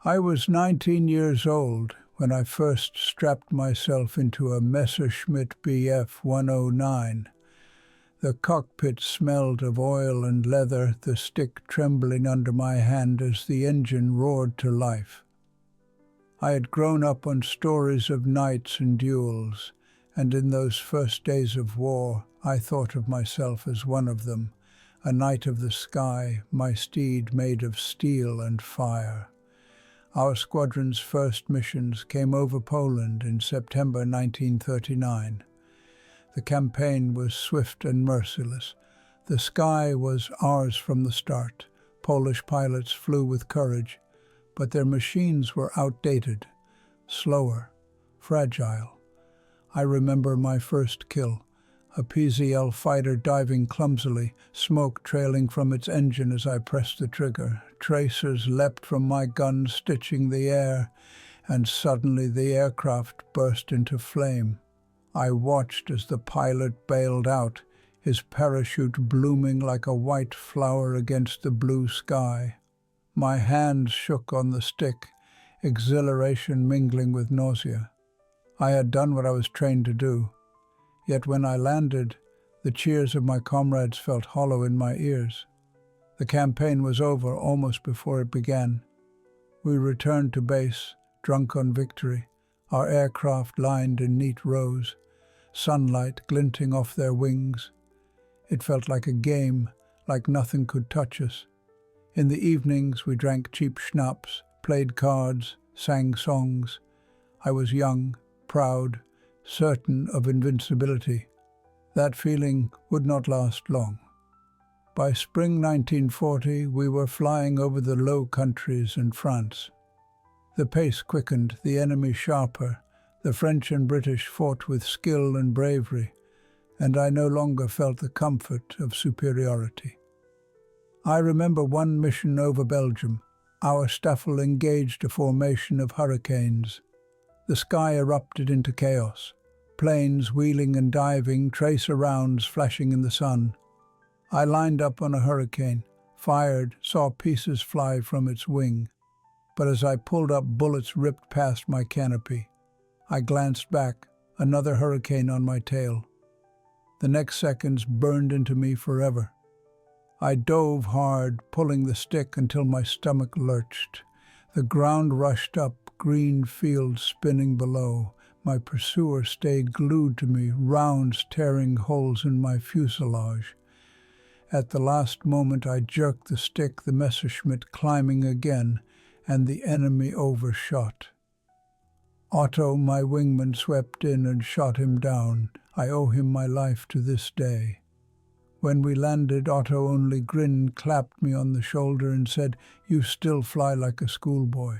I was 19 years old when I first strapped myself into a Messerschmitt Bf 109. The cockpit smelled of oil and leather, the stick trembling under my hand as the engine roared to life. I had grown up on stories of knights and duels, and in those first days of war I thought of myself as one of them, a knight of the sky, my steed made of steel and fire. Our squadron's first missions came over Poland in September 1939. The campaign was swift and merciless. The sky was ours from the start. Polish pilots flew with courage, but their machines were outdated, slower, fragile. I remember my first kill, a PZL fighter diving clumsily, smoke trailing from its engine as I pressed the trigger. Tracers leapt from my gun, stitching the air, and suddenly the aircraft burst into flame. I watched as the pilot bailed out, his parachute blooming like a white flower against the blue sky. My hands shook on the stick, exhilaration mingling with nausea. I had done what I was trained to do. Yet when I landed, the cheers of my comrades felt hollow in my ears. The campaign was over almost before it began. We returned to base, drunk on victory, our aircraft lined in neat rows, sunlight glinting off their wings. It felt like a game, like nothing could touch us. In the evenings we drank cheap schnapps, played cards, sang songs. I was young, proud, certain of invincibility. That feeling would not last long. By spring 1940, we were flying over the Low Countries and France. The pace quickened, the enemy sharper. The French and British fought with skill and bravery, and I no longer felt the comfort of superiority. I remember one mission over Belgium. Our Staffel engaged a formation of hurricanes. The sky erupted into chaos. Planes wheeling and diving, tracer rounds flashing in the sun. I lined up on a hurricane, fired, saw pieces fly from its wing. But as I pulled up, bullets ripped past my canopy. I glanced back, another hurricane on my tail. The next seconds burned into me forever. I dove hard, pulling the stick until my stomach lurched. The ground rushed up, green fields spinning below. My pursuer stayed glued to me, rounds tearing holes in my fuselage. At the last moment I jerked the stick, the Messerschmitt climbing again, and the enemy overshot. Otto, my wingman, swept in and shot him down. I owe him my life to this day. When we landed, Otto only grinned, clapped me on the shoulder and said, "You still fly like a schoolboy."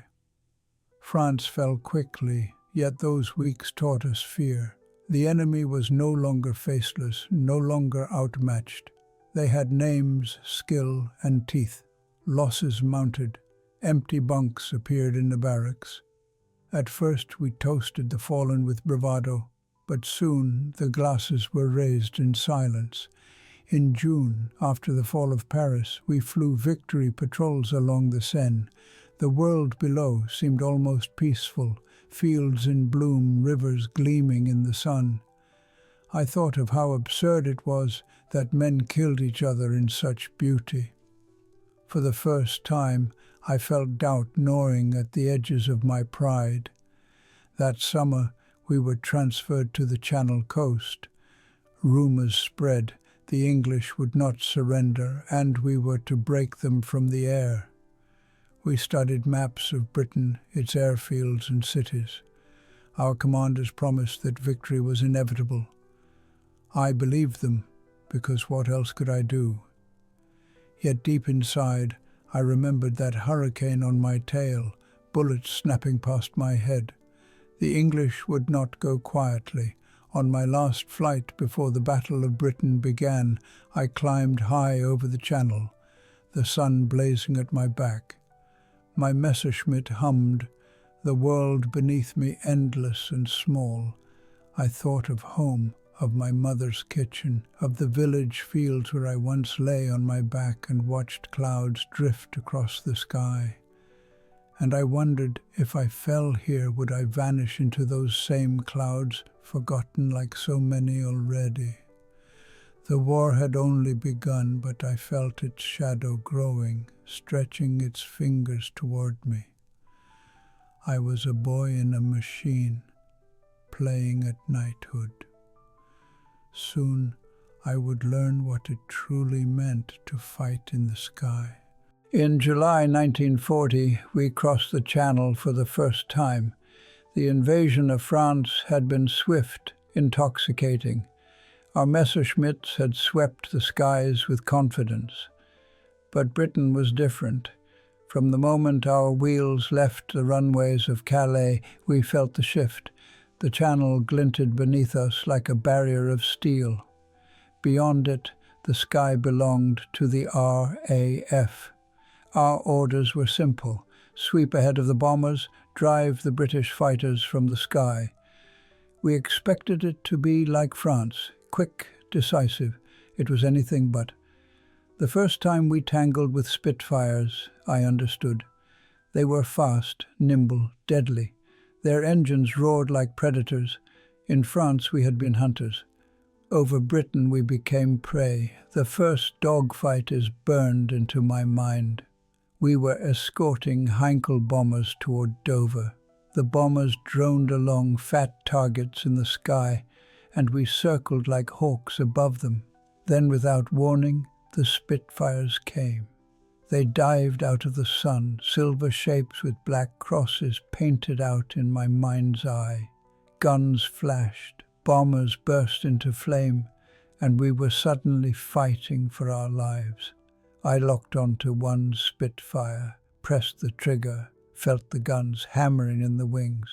France fell quickly, yet those weeks taught us fear. The enemy was no longer faceless, no longer outmatched. They had names, skill, and teeth. Losses mounted. Empty bunks appeared in the barracks. At first we toasted the fallen with bravado, but soon the glasses were raised in silence. In June, after the fall of Paris, we flew victory patrols along the Seine. The world below seemed almost peaceful, fields in bloom, rivers gleaming in the sun. I thought of how absurd it was that men killed each other in such beauty. For the first time, I felt doubt gnawing at the edges of my pride. That summer, we were transferred to the Channel coast. Rumors spread. The English would not surrender, and we were to break them from the air. We studied maps of Britain, its airfields and cities. Our commanders promised that victory was inevitable. I believed them, because what else could I do? Yet deep inside, I remembered that hurricane on my tail, bullets snapping past my head. The English would not go quietly. On my last flight before the Battle of Britain began, I climbed high over the Channel, the sun blazing at my back. My Messerschmitt hummed, the world beneath me endless and small. I thought of home, of my mother's kitchen, of the village fields where I once lay on my back and watched clouds drift across the sky. and I wondered if I fell here, would I vanish into those same clouds, forgotten like so many already? The war had only begun, but I felt its shadow growing, stretching its fingers toward me. I was a boy in a machine, playing at knighthood. Soon I would learn what it truly meant to fight in the sky. In July 1940, we crossed the Channel for the first time. The invasion of France had been swift, intoxicating. Our Messerschmitts had swept the skies with confidence. But Britain was different. From the moment our wheels left the runways of Calais, we felt the shift. The Channel glinted beneath us like a barrier of steel. Beyond it, the sky belonged to the RAF. Our orders were simple: sweep ahead of the bombers, drive the British fighters from the sky. We expected it to be like France, quick, decisive. It was anything but. The first time we tangled with Spitfires, I understood. They were fast, nimble, deadly. Their engines roared like predators. In France we had been hunters. Over Britain we became prey. The first dogfight is burned into my mind. We were escorting Heinkel bombers toward Dover. The bombers droned along fat targets in the sky, and we circled like hawks above them. Then, without warning, the Spitfires came. They dived out of the sun, silver shapes with black crosses painted out in my mind's eye. Guns flashed, bombers burst into flame, and we were suddenly fighting for our lives. I locked onto one Spitfire, pressed the trigger, felt the guns hammering in the wings.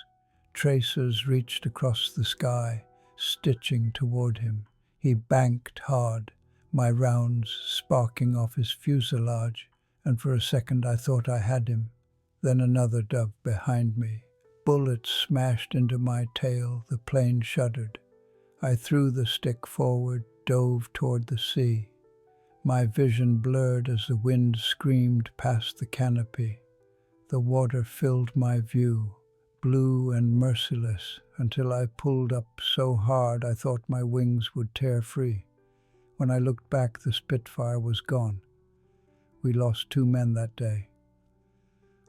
Tracers reached across the sky, stitching toward him. He banked hard, my rounds sparking off his fuselage, and for a second I thought I had him. Then another dove behind me. Bullets smashed into my tail, the plane shuddered. I threw the stick forward, dove toward the sea. My vision blurred as the wind screamed past the canopy. The water filled my view, blue and merciless, until I pulled up so hard I thought my wings would tear free. When I looked back, the Spitfire was gone. We lost 2 men that day.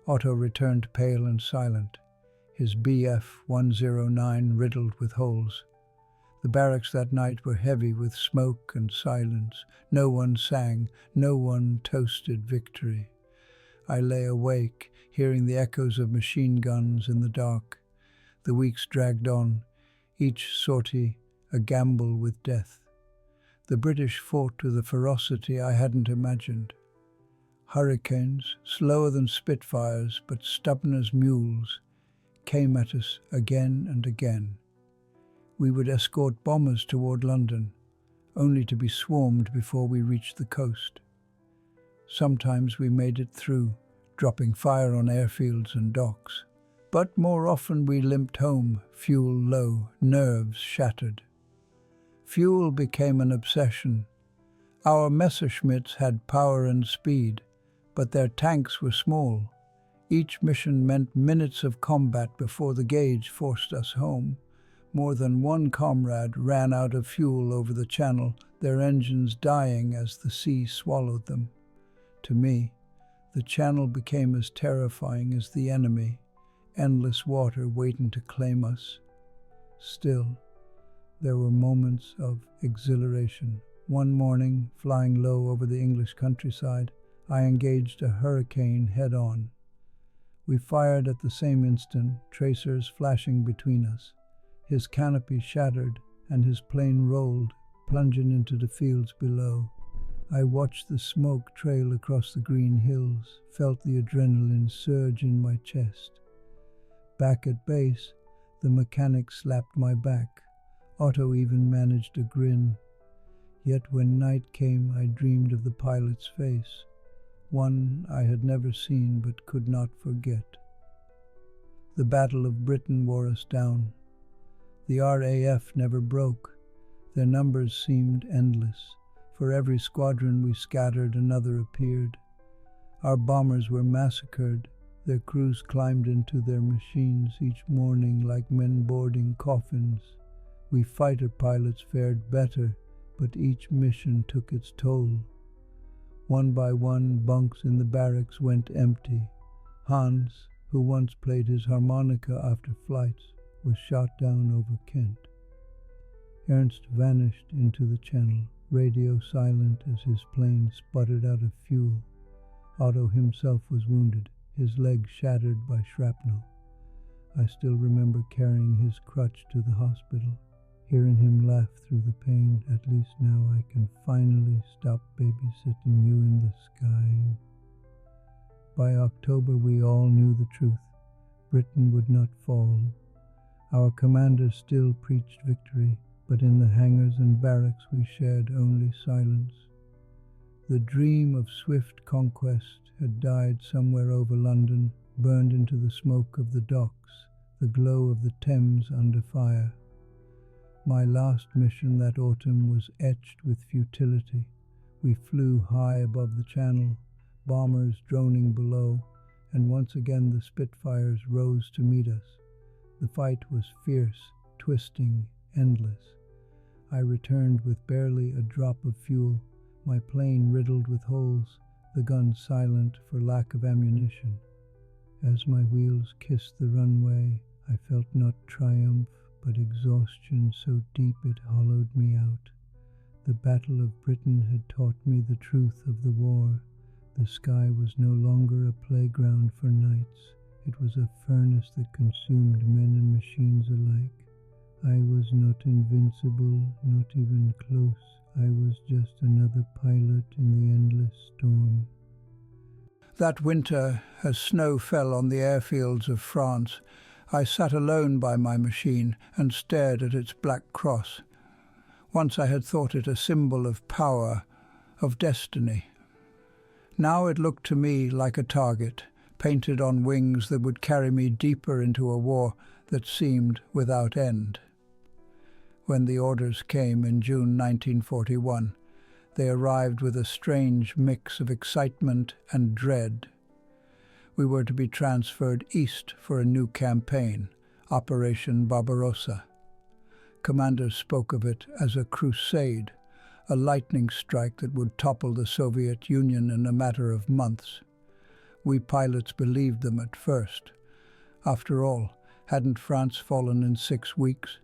Otto returned pale and silent, his Bf-109 riddled with holes. The barracks that night were heavy with smoke and silence. No one sang, no one toasted victory. I lay awake, hearing the echoes of machine guns in the dark. The weeks dragged on, each sortie a gamble with death. The British fought with a ferocity I hadn't imagined. Hurricanes, slower than Spitfires but stubborn as mules, came at us again and again. We would escort bombers toward London, only to be swarmed before we reached the coast. Sometimes we made it through, dropping fire on airfields and docks. But more often we limped home, fuel low, nerves shattered. Fuel became an obsession. Our Messerschmitts had power and speed, but their tanks were small. Each mission meant minutes of combat before the gauge forced us home. More than one comrade ran out of fuel over the Channel, their engines dying as the sea swallowed them. To me, the Channel became as terrifying as the enemy, endless water waiting to claim us. Still, there were moments of exhilaration. One morning, flying low over the English countryside, I engaged a hurricane head-on. We fired at the same instant, tracers flashing between us. His canopy shattered, and his plane rolled, plunging into the fields below. I watched the smoke trail across the green hills, felt the adrenaline surge in my chest. Back at base, the mechanic slapped my back. Otto even managed a grin. Yet when night came, I dreamed of the pilot's face, one I had never seen but could not forget. The Battle of Britain wore us down. The RAF never broke. Their numbers seemed endless. For every squadron we scattered, another appeared. Our bombers were massacred, Their crews climbed into their machines each morning like men boarding coffins. We fighter pilots fared better, but each mission took its toll. One by one, bunks in the barracks went empty. Hans, who once played his harmonica after flights, was shot down over Kent. Ernst vanished into the channel, radio silent as his plane sputtered out of fuel. Otto himself was wounded, his leg shattered by shrapnel. I still remember carrying his crutch to the hospital, hearing him laugh through the pain. At least now I can finally stop babysitting you in the sky. By October we all knew the truth. Britain would not fall. Our commanders still preached victory, but in the hangars and barracks we shared only silence. The dream of swift conquest had died somewhere over London, burned into the smoke of the docks, the glow of the Thames under fire. My last mission that autumn was etched with futility. We flew high above the channel, bombers droning below, and once again the Spitfires rose to meet us. The fight was fierce, twisting, endless. I returned with barely a drop of fuel, my plane riddled with holes, the gun silent for lack of ammunition. As my wheels kissed the runway, I felt not triumph, but exhaustion so deep it hollowed me out. The Battle of Britain had taught me the truth of the war. The sky was no longer a playground for knights. It was a furnace that consumed men and machines alike. I was not invincible, not even close. I was just another pilot in the endless storm. That winter, as snow fell on the airfields of France, I sat alone by my machine and stared at its black cross. Once I had thought it a symbol of power, of destiny. Now it looked to me like a target, painted on wings that would carry me deeper into a war that seemed without end. When the orders came in June 1941, they arrived with a strange mix of excitement and dread. We were to be transferred east for a new campaign, Operation Barbarossa. Commanders spoke of it as a crusade, a lightning strike that would topple the Soviet Union in a matter of months. We pilots believed them at first. After all, hadn't France fallen in 6 weeks?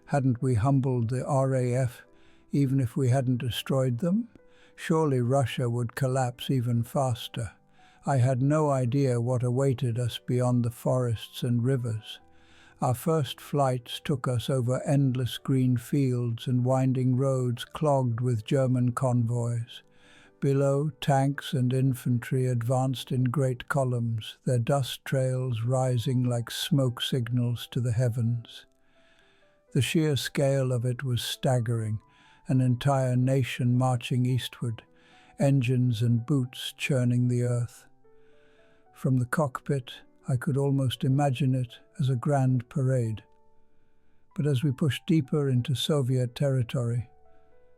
Hadn't we humbled the RAF, even if we hadn't destroyed them? Surely Russia would collapse even faster. I had no idea what awaited us beyond the forests and rivers. Our first flights took us over endless green fields and winding roads clogged with German convoys. Below, tanks and infantry advanced in great columns, their dust trails rising like smoke signals to the heavens. The sheer scale of it was staggering, an entire nation marching eastward, engines and boots churning the earth. From the cockpit, I could almost imagine it as a grand parade. But as we pushed deeper into Soviet territory,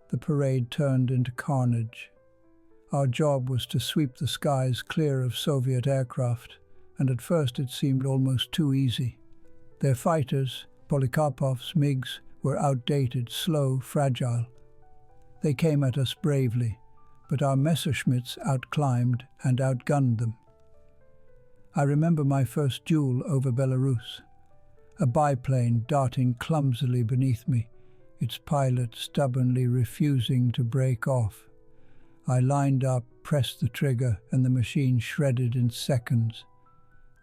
the parade turned into carnage. Our job was to sweep the skies clear of Soviet aircraft, and at first it seemed almost too easy. Their fighters, Polikarpov's MiGs, were outdated, slow, fragile. They came at us bravely, but our Messerschmitts outclimbed and outgunned them. I remember my first duel over Belarus, a biplane darting clumsily beneath me, its pilot stubbornly refusing to break off. I lined up, pressed the trigger, and the machine shredded in seconds.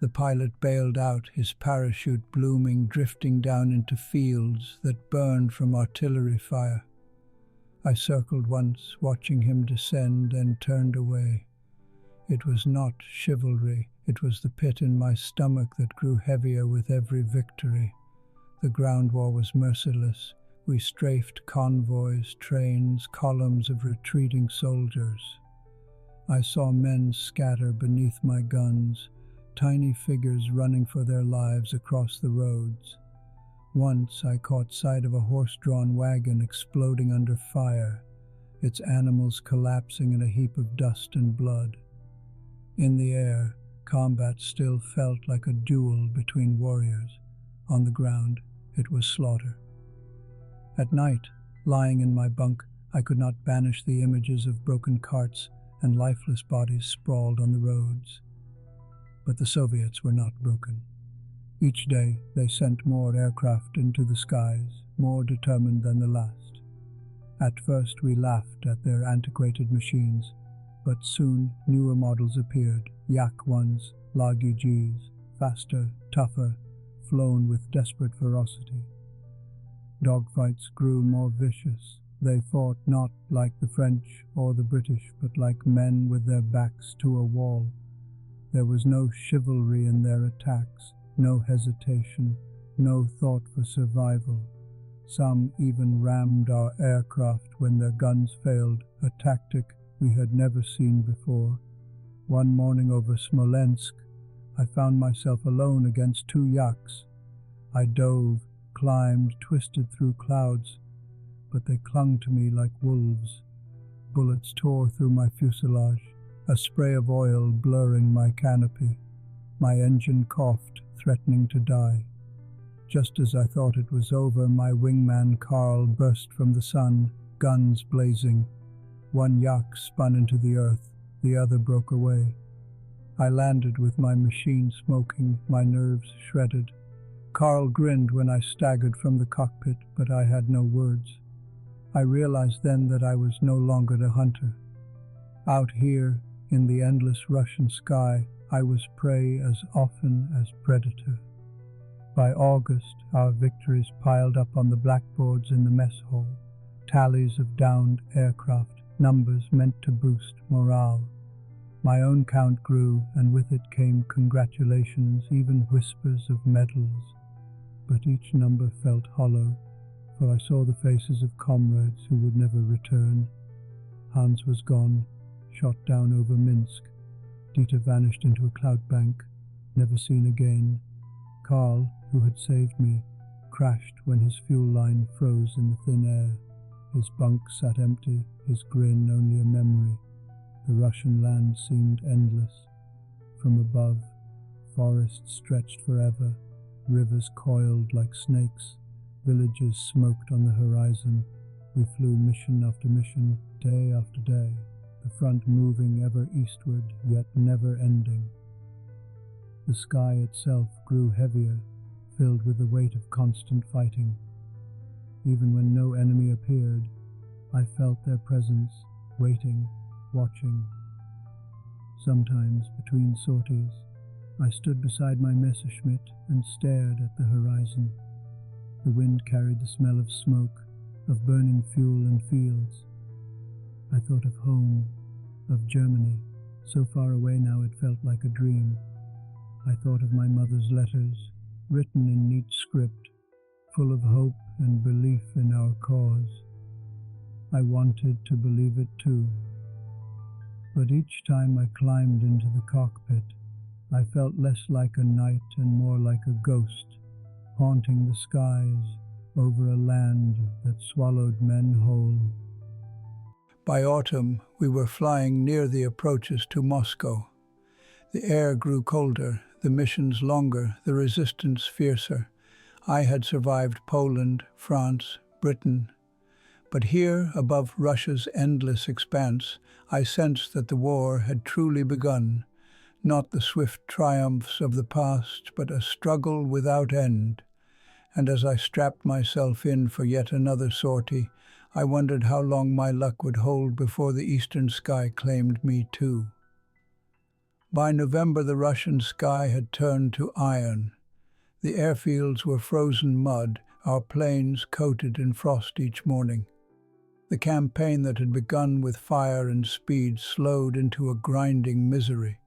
The pilot bailed out, his parachute blooming, drifting down into fields that burned from artillery fire. I circled once, watching him descend, then turned away. It was not chivalry, it was the pit in my stomach that grew heavier with every victory. The ground war was merciless. We strafed convoys, trains, columns of retreating soldiers. I saw men scatter beneath my guns, tiny figures running for their lives across the roads. Once I caught sight of a horse-drawn wagon exploding under fire, its animals collapsing in a heap of dust and blood. In the air, Combat still felt like a duel between warriors. On the ground, it was slaughter. At night, lying in my bunk, I could not banish the images of broken carts and lifeless bodies sprawled on the roads. But the Soviets were not broken. Each day they sent more aircraft into the skies, more determined than the last. At first we laughed at their antiquated machines, but soon newer models appeared, Yak-1s, Lag-Gs, faster, tougher, flown with desperate ferocity. Dogfights grew more vicious. They fought not like the French or the British, but like men with their backs to a wall. There was no chivalry in their attacks, no hesitation, no thought for survival. Some even rammed our aircraft when their guns failed, a tactic we had never seen before. One morning over Smolensk, I found myself alone against two Yaks. I dove, climbed, twisted through clouds, but they clung to me like wolves. Bullets tore through my fuselage, a spray of oil blurring my canopy. My engine coughed, threatening to die. Just as I thought it was over, my wingman Karl burst from the sun, guns blazing. One Yak spun into the earth, the other broke away. I landed with my machine smoking, my nerves shredded. Karl grinned when I staggered from the cockpit, but I had no words. I realized then that I was no longer the hunter. Out here, in the endless Russian sky, I was prey as often as predator. By August, our victories piled up on the blackboards in the mess hall, tallies of downed aircraft, numbers meant to boost morale. My own count grew, and with it came congratulations, even whispers of medals. But each number felt hollow, for I saw the faces of comrades who would never return. Hans was gone, shot down over Minsk. Dieter vanished into a cloud bank, never seen again. Karl, who had saved me, crashed when his fuel line froze in the thin air. His bunk sat empty, his grin only a memory. The Russian land seemed endless. From above, forests stretched forever, rivers coiled like snakes, villages smoked on the horizon. We flew mission after mission, day after day, the front moving ever eastward, yet never ending. The sky itself grew heavier, filled with the weight of constant fighting. Even when no enemy appeared, I felt their presence, waiting, watching. Sometimes, between sorties, I stood beside my Messerschmitt and stared at the horizon. The wind carried the smell of smoke, of burning fuel and fields. I thought of home, of Germany, so far away now it felt like a dream. I thought of my mother's letters, written in neat script, full of hope and belief in our cause. I wanted to believe it too. But each time I climbed into the cockpit, I felt less like a knight and more like a ghost, haunting the skies over a land that swallowed men whole. By autumn, we were flying near the approaches to Moscow. The air grew colder, the missions longer, the resistance fiercer. I had survived Poland, France, Britain. But here, above Russia's endless expanse, I sensed that the war had truly begun. Not the swift triumphs of the past, but a struggle without end. And as I strapped myself in for yet another sortie, I wondered how long my luck would hold before the eastern sky claimed me too. By November, the Russian sky had turned to iron. The airfields were frozen mud, our planes coated in frost each morning. The campaign that had begun with fire and speed slowed into a grinding misery.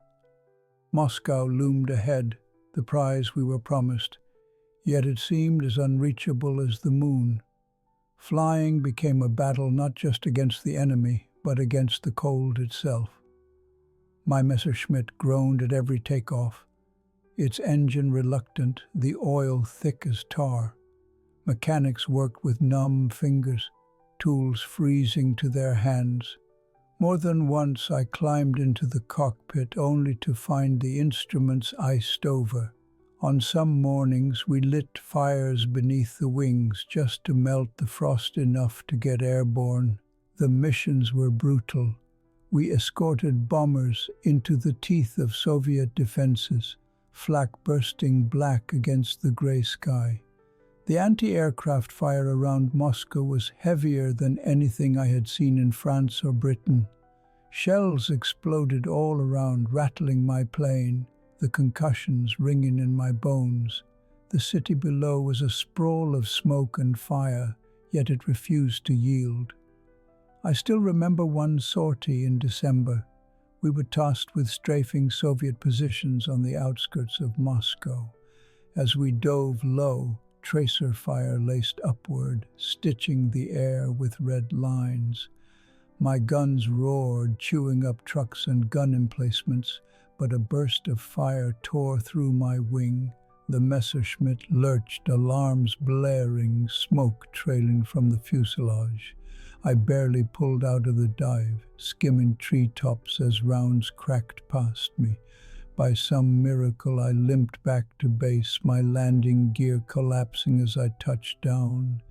Moscow loomed ahead, the prize we were promised, yet it seemed as unreachable as the moon. Flying became a battle not just against the enemy, but against the cold itself. My Messerschmitt groaned at every takeoff, its engine reluctant, the oil thick as tar. Mechanics worked with numb fingers, tools freezing to their hands. More than once I climbed into the cockpit only to find the instruments iced over. On some mornings we lit fires beneath the wings just to melt the frost enough to get airborne. The missions were brutal. We escorted bombers into the teeth of Soviet defenses, flak bursting black against the gray sky. The anti-aircraft fire around Moscow was heavier than anything I had seen in France or Britain. Shells exploded all around, rattling my plane, the concussions ringing in my bones. The city below was a sprawl of smoke and fire, yet it refused to yield. I still remember one sortie in December. We were tasked with strafing Soviet positions on the outskirts of Moscow. As we dove low, tracer fire laced upward, stitching the air with red lines. My guns roared, chewing up trucks and gun emplacements, but a burst of fire tore through my wing. The Messerschmitt lurched, alarms blaring, smoke trailing from the fuselage. I barely pulled out of the dive, skimming treetops as rounds cracked past me. By some miracle, I limped back to base, my landing gear collapsing as I touched down.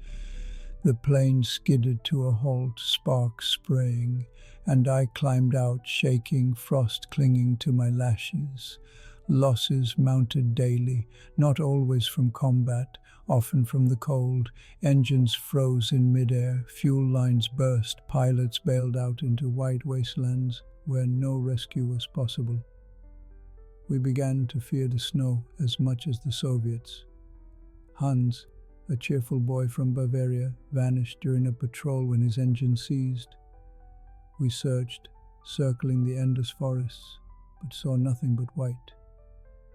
The plane skidded to a halt, sparks spraying, and I climbed out, shaking, frost clinging to my lashes. Losses mounted daily, not always from combat, often from the cold. Engines froze in midair, fuel lines burst, pilots bailed out into white wastelands where no rescue was possible. We began to fear the snow as much as the Soviets. Hans, a cheerful boy from Bavaria, vanished during a patrol when his engine seized. We searched, circling the endless forests, but saw nothing but white.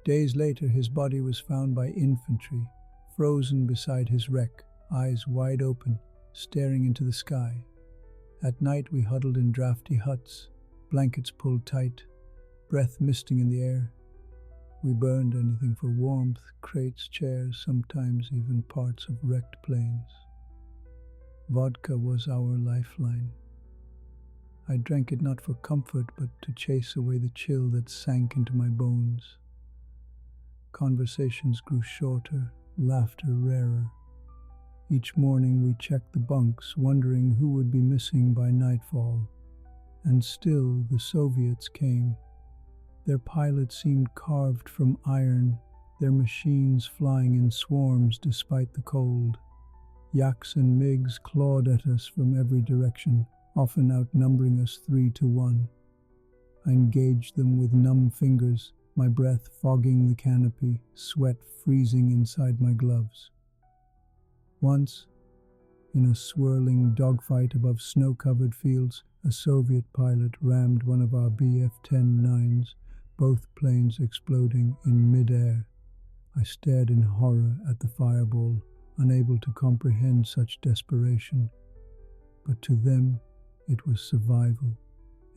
Days later, his body was found by infantry, frozen beside his wreck, eyes wide open, staring into the sky. At night, we huddled in drafty huts, blankets pulled tight, breath misting in the air. We burned anything for warmth, crates, chairs, sometimes even parts of wrecked planes. Vodka was our lifeline. I drank it not for comfort, but to chase away the chill that sank into my bones. Conversations grew shorter, laughter rarer. Each morning we checked the bunks, wondering who would be missing by nightfall. And still the Soviets came. Their pilots seemed carved from iron, their machines flying in swarms despite the cold. Yaks and MiGs clawed at us from every direction, often outnumbering us 3-1. I engaged them with numb fingers, my breath fogging the canopy, sweat freezing inside my gloves. Once, in a swirling dogfight above snow-covered fields, a Soviet pilot rammed one of our Bf-10-9s, both planes exploding in mid-air. I stared in horror at the fireball, unable to comprehend such desperation. But to them, it was survival.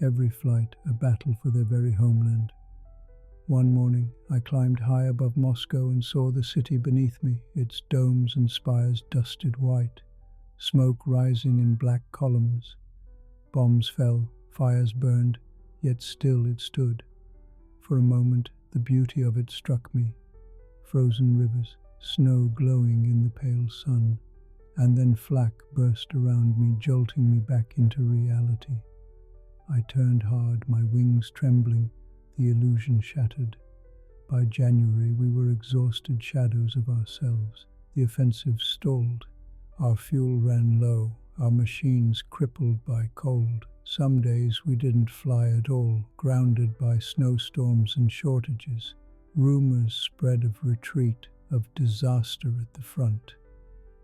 Every flight a battle for their very homeland. One morning, I climbed high above Moscow and saw the city beneath me, its domes and spires dusted white, smoke rising in black columns. Bombs fell, fires burned, yet still it stood. For a moment, the beauty of it struck me. Frozen rivers, snow glowing in the pale sun, and then flak burst around me, jolting me back into reality. I turned hard, my wings trembling, the illusion shattered. By January, we were exhausted shadows of ourselves. The offensive stalled. Our fuel ran low, our machines crippled by cold. Some days we didn't fly at all, grounded by snowstorms and shortages. Rumors spread of retreat, of disaster at the front.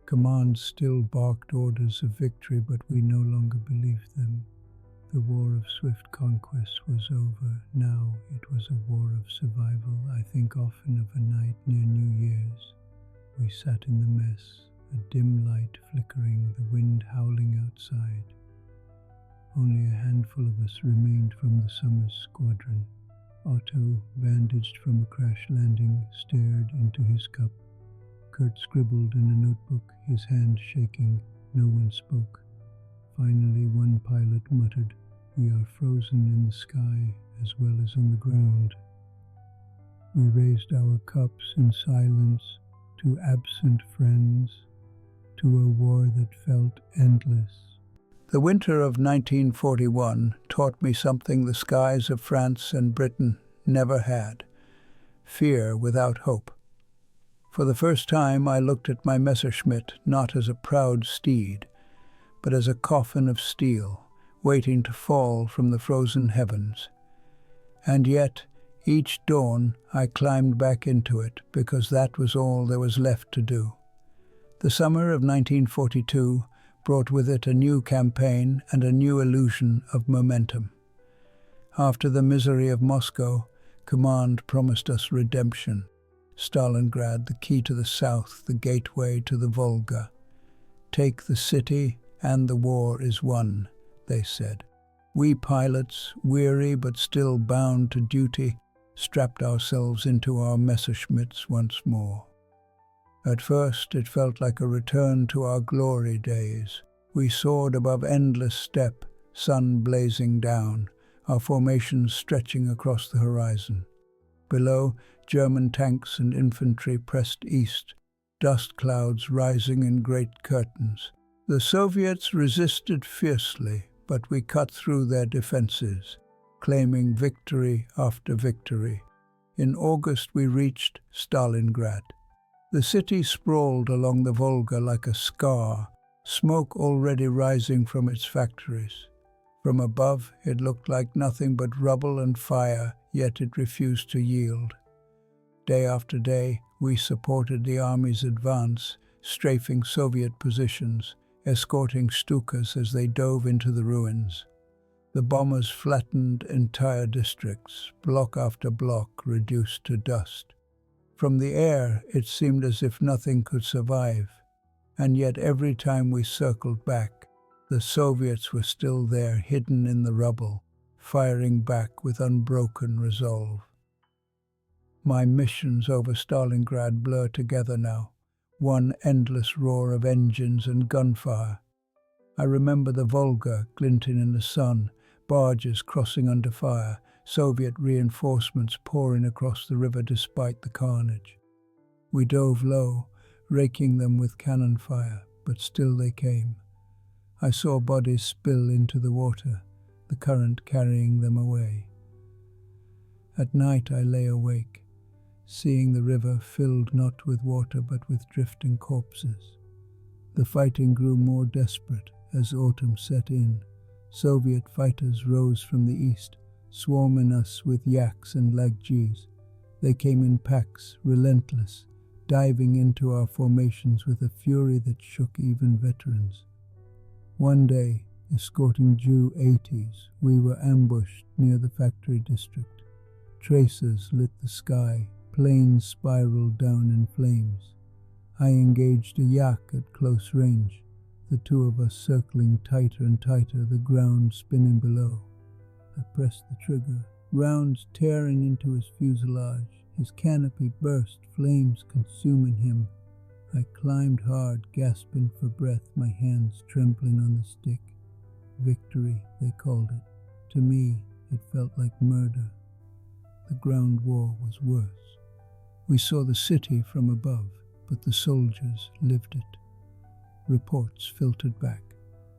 Command still barked orders of victory, but we no longer believed them. The war of swift conquest was over. Now it was a war of survival. I think often of a night near New Year's. We sat in the mess, a dim light flickering, the wind howling outside. Only a handful of us remained from the summer's squadron. Otto, bandaged from a crash landing, stared into his cup. Kurt scribbled in a notebook, his hand shaking. No one spoke. Finally, one pilot muttered, We are frozen in the sky as well as on the ground. We raised our cups in silence to absent friends, to a war that felt endless. The winter of 1941 taught me something the skies of France and Britain never had: fear without hope. For the first time I looked at my Messerschmitt not as a proud steed, but as a coffin of steel, waiting to fall from the frozen heavens. And yet, each dawn I climbed back into it because that was all there was left to do. The summer of 1942 brought with it a new campaign and a new illusion of momentum. After the misery of Moscow, command promised us redemption. Stalingrad, the key to the south, the gateway to the Volga. Take the city and the war is won, they said. We pilots, weary but still bound to duty, strapped ourselves into our Messerschmitts once more. At first it felt like a return to our glory days. We soared above endless steppe, sun blazing down, our formations stretching across the horizon. Below, German tanks and infantry pressed east, dust clouds rising in great curtains. The Soviets resisted fiercely, but we cut through their defenses, claiming victory after victory. In August we reached Stalingrad. The city sprawled along the Volga like a scar, smoke already rising from its factories. From above it looked like nothing but rubble and fire, yet it refused to yield. Day after day we supported the army's advance, strafing Soviet positions, escorting Stukas as they dove into the ruins. The bombers flattened entire districts, block after block reduced to dust. From the air it seemed as if nothing could survive, and yet every time we circled back, the Soviets were still there, hidden in the rubble, firing back with unbroken resolve. My missions over Stalingrad blur together now, one endless roar of engines and gunfire. I remember the Volga glinting in the sun, barges crossing under fire, Soviet reinforcements pouring across the river despite the carnage. We dove low, raking them with cannon fire, but still they came. I saw bodies spill into the water, the current carrying them away. At night I lay awake, seeing the river filled not with water but with drifting corpses. The fighting grew more desperate as autumn set in. Soviet fighters rose from the east, swarming us with yaks and lagjis. They came in packs, relentless, diving into our formations with a fury that shook even veterans. One day, escorting Ju-80s, we were ambushed near the factory district. Tracers lit the sky, planes spiraled down in flames. I engaged a yak at close range, the two of us circling tighter and tighter, the ground spinning below. I pressed the trigger, rounds tearing into his fuselage. His canopy burst, flames consuming him. I climbed hard, gasping for breath, my hands trembling on the stick. Victory, they called it. To me, it felt like murder. The ground war was worse. We saw the city from above, but the soldiers lived it. Reports filtered back.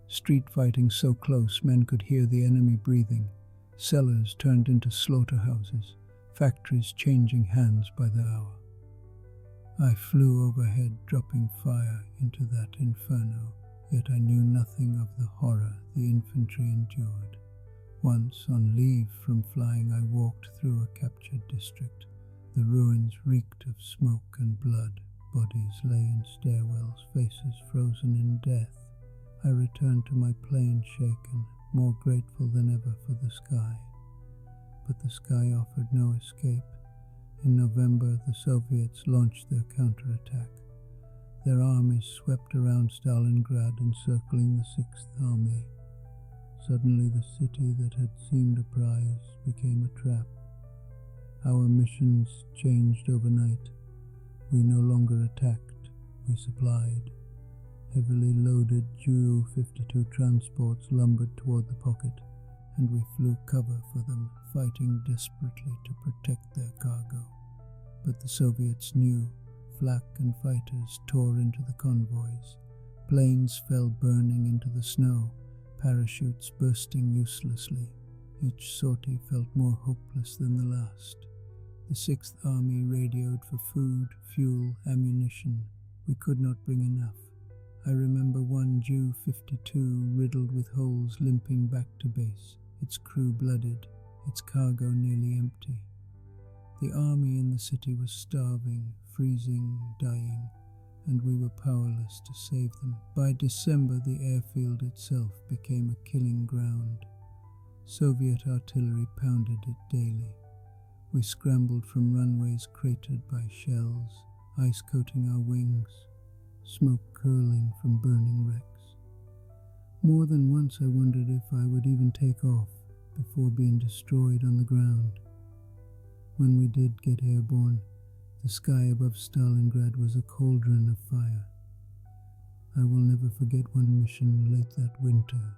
Street fighting so close men could hear the enemy breathing. Cellars turned into slaughterhouses, factories changing hands by the hour. I flew overhead, dropping fire into that inferno, yet I knew nothing of the horror the infantry endured. Once, on leave from flying, I walked through a captured district. The ruins reeked of smoke and blood. Bodies lay in stairwells, faces frozen in death. I returned to my plane shaken, more grateful than ever for the sky. But the sky offered no escape. In November, the Soviets launched their counterattack. Their armies swept around Stalingrad, encircling the 6th Army. Suddenly, the city that had seemed a prize became a trap. Our missions changed overnight. We no longer attacked, we supplied. Heavily loaded Ju-52 transports lumbered toward the pocket. and we flew cover for them, fighting desperately to protect their cargo. But the Soviets knew. Flak and fighters tore into the convoys. Planes fell burning into the snow, parachutes bursting uselessly. Each sortie felt more hopeless than the last. The Sixth Army radioed for food, fuel, ammunition. We could not bring enough. I remember one Ju-52 riddled with holes limping back to base, its crew blooded, its cargo nearly empty. The army in the city was starving, freezing, dying, and we were powerless to save them. By December, the airfield itself became a killing ground. Soviet artillery pounded it daily. We scrambled from runways cratered by shells, ice coating our wings, smoke curling from burning wrecks. More than once I wondered if I would even take off before being destroyed on the ground. When we did get airborne, the sky above Stalingrad was a cauldron of fire. I will never forget one mission late that winter.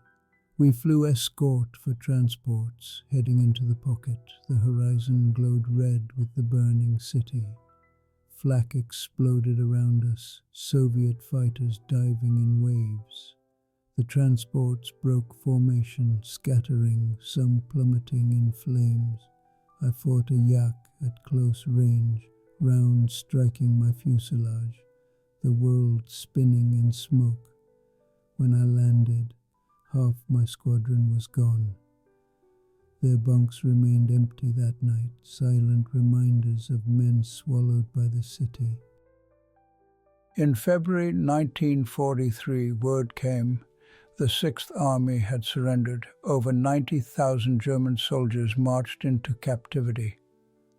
We flew escort for transports, heading into the pocket. The horizon glowed red with the burning city. Flak exploded around us, Soviet fighters diving in waves. The transports broke formation, scattering, some plummeting in flames. I fought a yak at close range, rounds striking my fuselage, the world spinning in smoke. When I landed, half my squadron was gone. Their bunks remained empty that night, silent reminders of men swallowed by the city. In February 1943, word came the Sixth Army had surrendered. Over 90,000 German soldiers marched into captivity.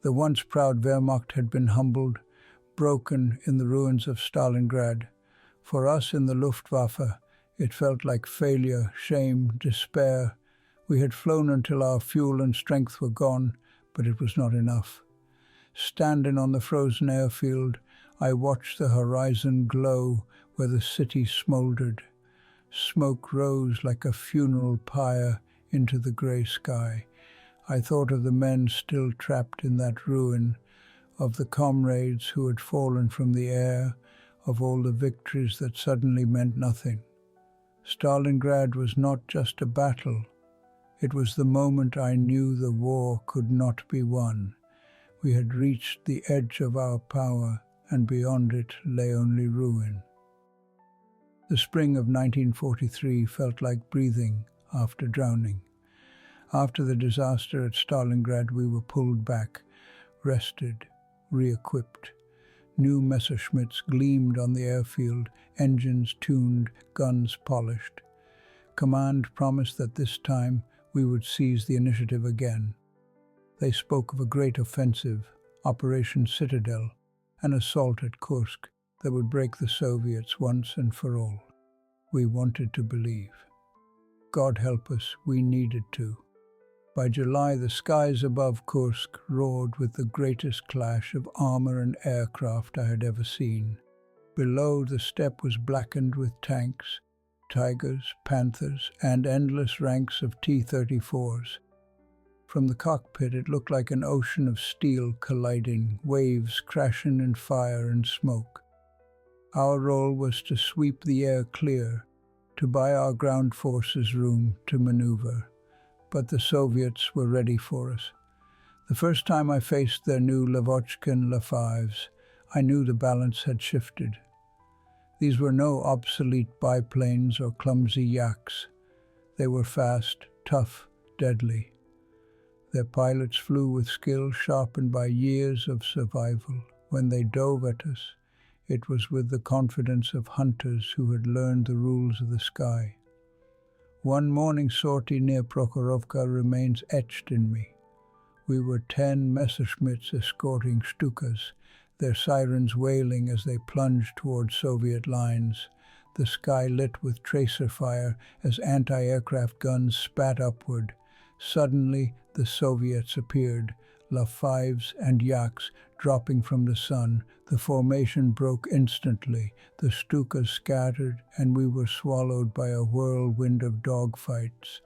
The once proud Wehrmacht had been humbled, broken in the ruins of Stalingrad. For us in the Luftwaffe, it felt like failure, shame, despair. We had flown until our fuel and strength were gone, but it was not enough. Standing on the frozen airfield, I watched the horizon glow where the city smoldered. Smoke rose like a funeral pyre into the grey sky. I thought of the men still trapped in that ruin, of the comrades who had fallen from the air, of all the victories that suddenly meant nothing. Stalingrad was not just a battle. It was the moment I knew the war could not be won. We had reached the edge of our power, and beyond it lay only ruin. The spring of 1943 felt like breathing after drowning. After the disaster at Stalingrad, we were pulled back, rested, re-equipped. New Messerschmitts gleamed on the airfield, engines tuned, guns polished. Command promised that this time we would seize the initiative again. They spoke of a great offensive, Operation Citadel, an assault at Kursk that would break the Soviets once and for all. We wanted to believe. God help us, we needed to. By July, the skies above Kursk roared with the greatest clash of armor and aircraft I had ever seen. Below, the steppe was blackened with tanks, Tigers, Panthers, and endless ranks of T-34s. From the cockpit, it looked like an ocean of steel colliding, waves crashing in fire and smoke. Our role was to sweep the air clear, to buy our ground forces room to maneuver. But the Soviets were ready for us. The first time I faced their new Lavochkin La-5s, I knew the balance had shifted. These were no obsolete biplanes or clumsy yaks. They were fast, tough, deadly. Their pilots flew with skill sharpened by years of survival. When they dove at us, it was with the confidence of hunters who had learned the rules of the sky. One morning sortie near Prokhorovka remains etched in me. We were 10 Messerschmitts escorting Stukas, their sirens wailing as they plunged toward Soviet lines, the sky lit with tracer fire as anti-aircraft guns spat upward. Suddenly, the Soviets appeared, La-5s and Yaks dropping from the sun. The formation broke instantly, the Stukas scattered, and we were swallowed by a whirlwind of dogfights.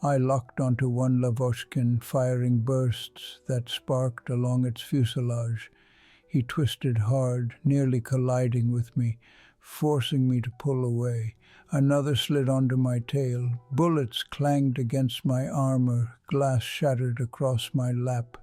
I locked onto one Lavochkin, firing bursts that sparked along its fuselage. He twisted hard, nearly colliding with me, forcing me to pull away. Another slid onto my tail. Bullets clanged against my armor. Glass shattered across my lap.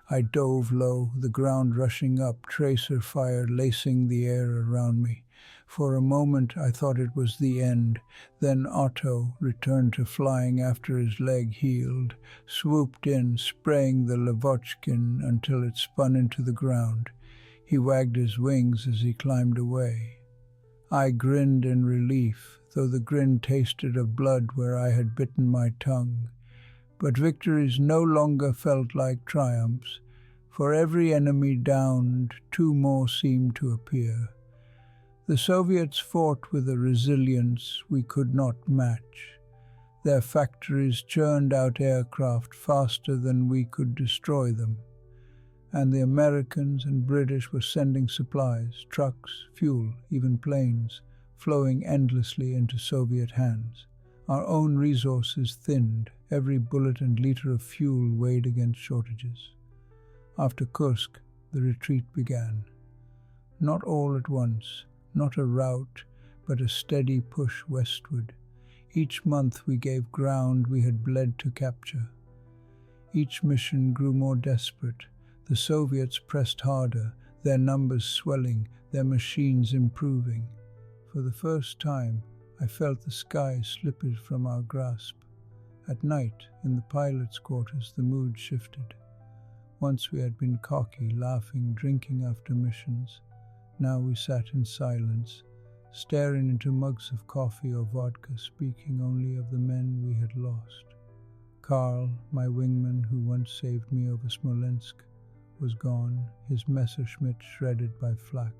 I dove low, the ground rushing up, tracer fire lacing the air around me. For a moment I thought it was the end. Then Otto returned to flying after his leg healed, swooped in, spraying the Lavochkin until it spun into the ground. He wagged his wings as he climbed away. I grinned in relief, though the grin tasted of blood where I had bitten my tongue. But victories no longer felt like triumphs. For every enemy downed, two more seemed to appear. The Soviets fought with a resilience we could not match. Their factories churned out aircraft faster than we could destroy them. And the Americans and British were sending supplies, trucks, fuel, even planes, flowing endlessly into Soviet hands. Our own resources thinned, every bullet and liter of fuel weighed against shortages. After Kursk, the retreat began. Not all at once, not a rout, but a steady push westward. Each month we gave ground we had bled to capture. Each mission grew more desperate. The Soviets pressed harder, their numbers swelling, their machines improving. For the first time, I felt the sky slippage from our grasp. At night, in the pilot's quarters, the mood shifted. Once we had been cocky, laughing, drinking after missions. Now we sat in silence, staring into mugs of coffee or vodka, speaking only of the men we had lost. Karl, my wingman who once saved me over Smolensk, was gone, his Messerschmitt shredded by flak.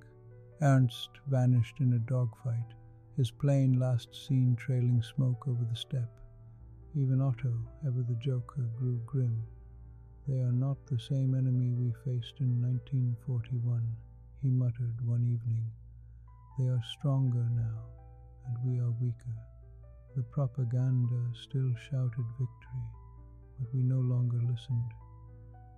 Ernst vanished in a dogfight, his plane last seen trailing smoke over the steppe. Even Otto, ever the joker, grew grim. They are not the same enemy we faced in 1941, he muttered one evening. They are stronger now, and we are weaker. The propaganda still shouted victory, but we no longer listened.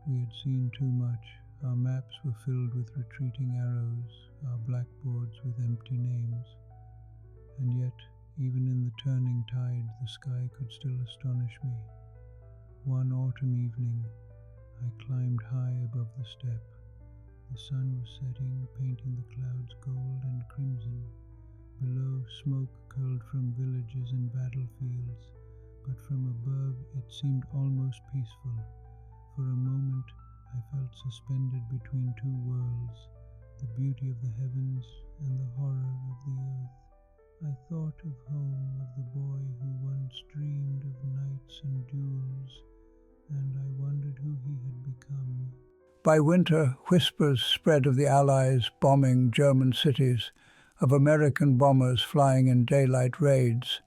We had seen too much. Our maps were filled with retreating arrows, our blackboards with empty names. And yet, even in the turning tide, the sky could still astonish me. One autumn evening, I climbed high above the steppe. The sun was setting, painting the clouds gold and crimson. Below, smoke curled from villages and battlefields, but from above it seemed almost peaceful. For a moment, I felt suspended between two worlds, the beauty of the heavens and the horror of the earth. I thought of home, of the boy who once dreamed of knights and duels, and I wondered who he had become. By winter, whispers spread of the Allies bombing German cities, of American bombers flying in daylight raids.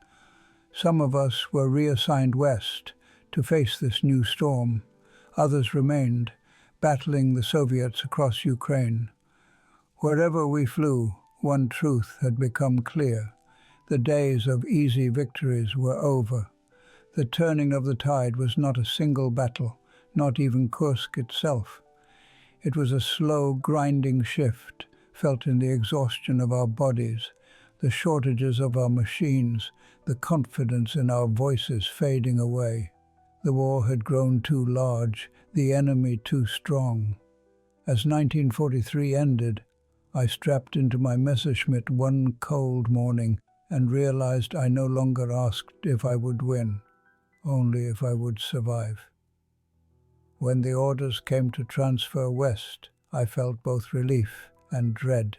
Some of us were reassigned west to face this new storm. Others remained, battling the Soviets across Ukraine. Wherever we flew, one truth had become clear. The days of easy victories were over. The turning of the tide was not a single battle, not even Kursk itself. It was a slow, grinding shift, felt in the exhaustion of our bodies, the shortages of our machines, the confidence in our voices fading away. The war had grown too large, the enemy too strong. As 1943 ended, I strapped into my Messerschmitt one cold morning and realized I no longer asked if I would win, only if I would survive. When the orders came to transfer west, I felt both relief and dread.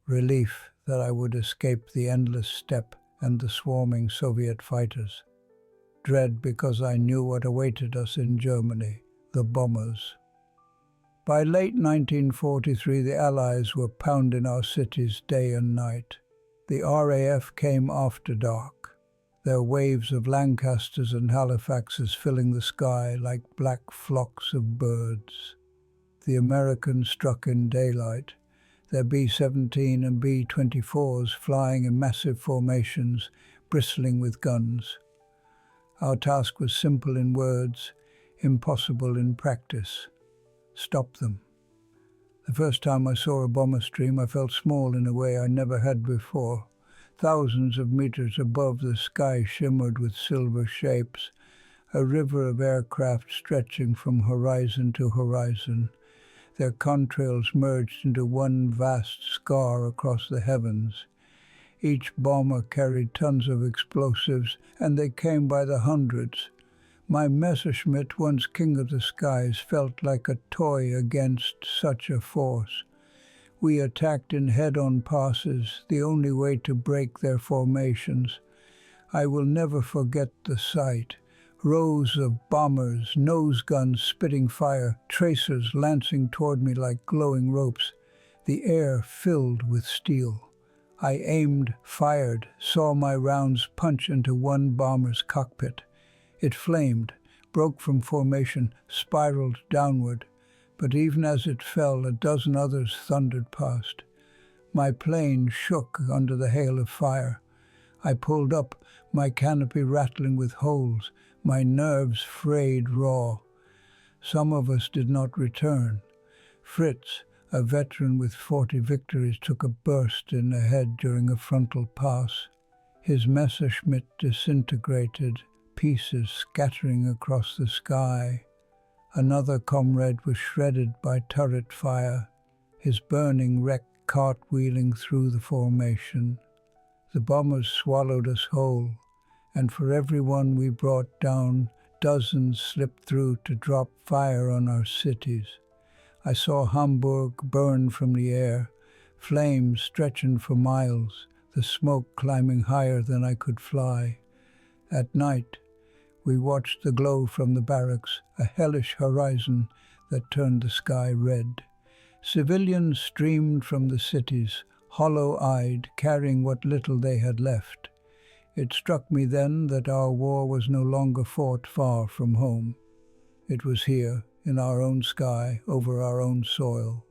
Relief that I would escape the endless steppe and the swarming Soviet fighters. Dread because I knew what awaited us in Germany, the bombers. By late 1943, the Allies were pounding our cities day and night. The RAF came after dark, their waves of Lancasters and Halifaxes filling the sky like black flocks of birds. The Americans struck in daylight, their B-17 and B-24s flying in massive formations, bristling with guns. Our task was simple in words, impossible in practice. Stop them. The first time I saw a bomber stream, I felt small in a way I never had before. Thousands of meters above, the sky shimmered with silver shapes, a river of aircraft stretching from horizon to horizon. Their contrails merged into one vast scar across the heavens. Each bomber carried tons of explosives, and they came by the hundreds. My Messerschmitt, once king of the skies, felt like a toy against such a force. We attacked in head-on passes, the only way to break their formations. I will never forget the sight. Rows of bombers, nose guns spitting fire, tracers lancing toward me like glowing ropes. The air filled with steel. I aimed, fired, saw my rounds punch into one bomber's cockpit. It flamed, broke from formation, spiraled downward, but even as it fell, a dozen others thundered past. My plane shook under the hail of fire. I pulled up, my canopy rattling with holes, my nerves frayed raw. Some of us did not return. Fritz, a veteran with 40 victories, took a burst in the head during a frontal pass. His Messerschmitt disintegrated, pieces scattering across the sky. Another comrade was shredded by turret fire, his burning wreck cartwheeling through the formation. The bombers swallowed us whole, and for every one we brought down, dozens slipped through to drop fire on our cities. I saw Hamburg burn from the air, flames stretching for miles, the smoke climbing higher than I could fly. At night, we watched the glow from the barracks, a hellish horizon that turned the sky red. Civilians streamed from the cities, hollow-eyed, carrying what little they had left. It struck me then that our war was no longer fought far from home. It was here, in our own sky, over our own soil.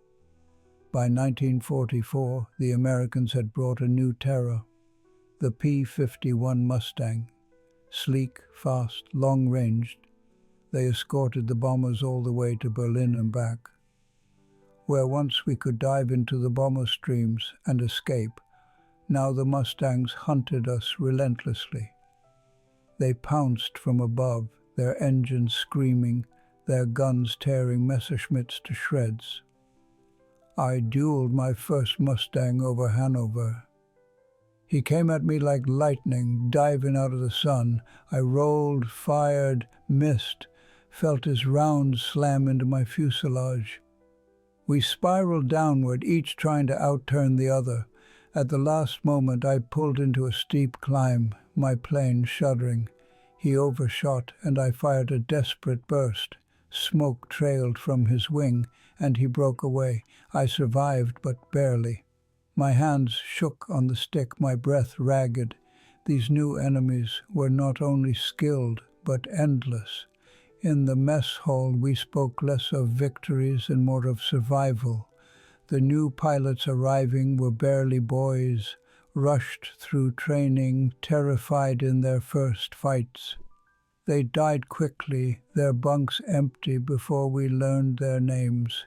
By 1944, the Americans had brought a new terror, the P-51 Mustang. Sleek, fast, long-ranged, they escorted the bombers all the way to Berlin and back. Where once we could dive into the bomber streams and escape, now the Mustangs hunted us relentlessly. They pounced from above, their engines screaming, their guns tearing Messerschmitts to shreds. I dueled my first Mustang over Hanover. He came at me like lightning, diving out of the sun. I rolled, fired, missed, felt his rounds slam into my fuselage. We spiraled downward, each trying to outturn the other. At the last moment, I pulled into a steep climb, my plane shuddering. He overshot, and I fired a desperate burst. Smoke trailed from his wing, and he broke away. I survived, but barely. My hands shook on the stick, my breath ragged. These new enemies were not only skilled, but endless. In the mess hall, we spoke less of victories and more of survival. The new pilots arriving were barely boys, rushed through training, terrified in their first fights. They died quickly, their bunks empty before we learned their names.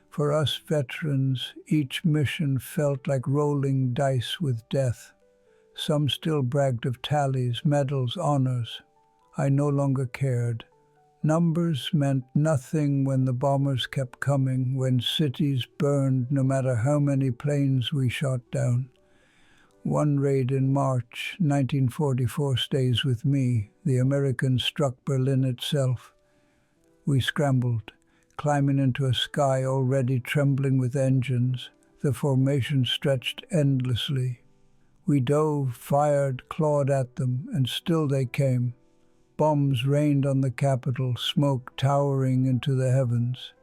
For us veterans, each mission felt like rolling dice with death. Some still bragged of tallies, medals, honors. I no longer cared. Numbers meant nothing when the bombers kept coming, when cities burned no matter how many planes we shot down. One raid in March 1944 stays with me. The Americans struck Berlin itself. We scrambled, climbing into a sky already trembling with engines. The formation stretched endlessly. We dove, fired, clawed at them, and still they came. Bombs rained on the capital, smoke towering into the heavens.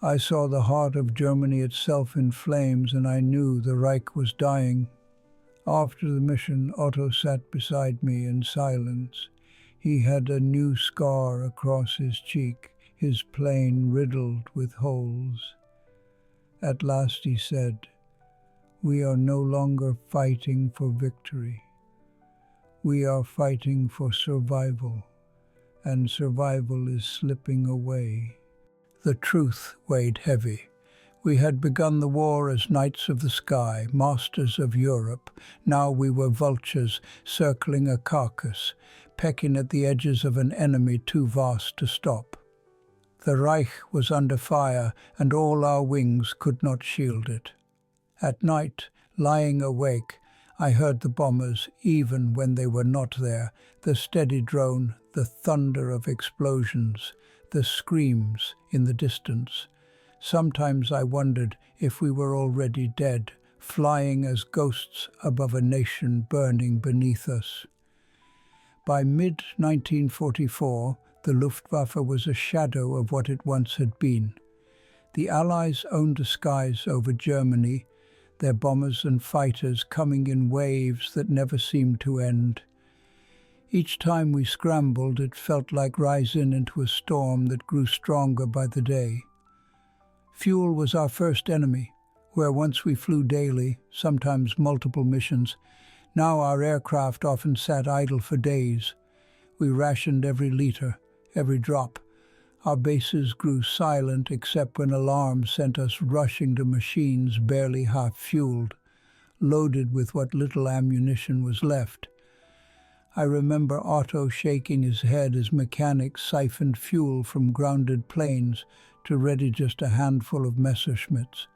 I saw the heart of Germany itself in flames, and I knew the Reich was dying. After the mission, Otto sat beside me in silence. He had a new scar across his cheek, his plane riddled with holes. At last he said, "We are no longer fighting for victory. We are fighting for survival, and survival is slipping away. The truth weighed heavy. We had begun the war as knights of the sky, masters of Europe. Now we were vultures circling a carcass, pecking at the edges of an enemy too vast to stop. The Reich was under fire, and all our wings could not shield it. At night, lying awake, I heard the bombers, even when they were not there, the steady drone, the thunder of explosions, the screams in the distance. Sometimes I wondered if we were already dead, flying as ghosts above a nation burning beneath us. By mid-1944, the Luftwaffe was a shadow of what it once had been. The Allies owned the skies over Germany, their bombers and fighters coming in waves that never seemed to end. Each time we scrambled, it felt like rising into a storm that grew stronger by the day. Fuel was our first enemy, where once we flew daily, sometimes multiple missions. Now our aircraft often sat idle for days. We rationed every liter, every drop. Our bases grew silent except when alarms sent us rushing to machines barely half-fueled, loaded with what little ammunition was left. I remember Otto shaking his head as mechanics siphoned fuel from grounded planes to ready just a handful of Messerschmitts.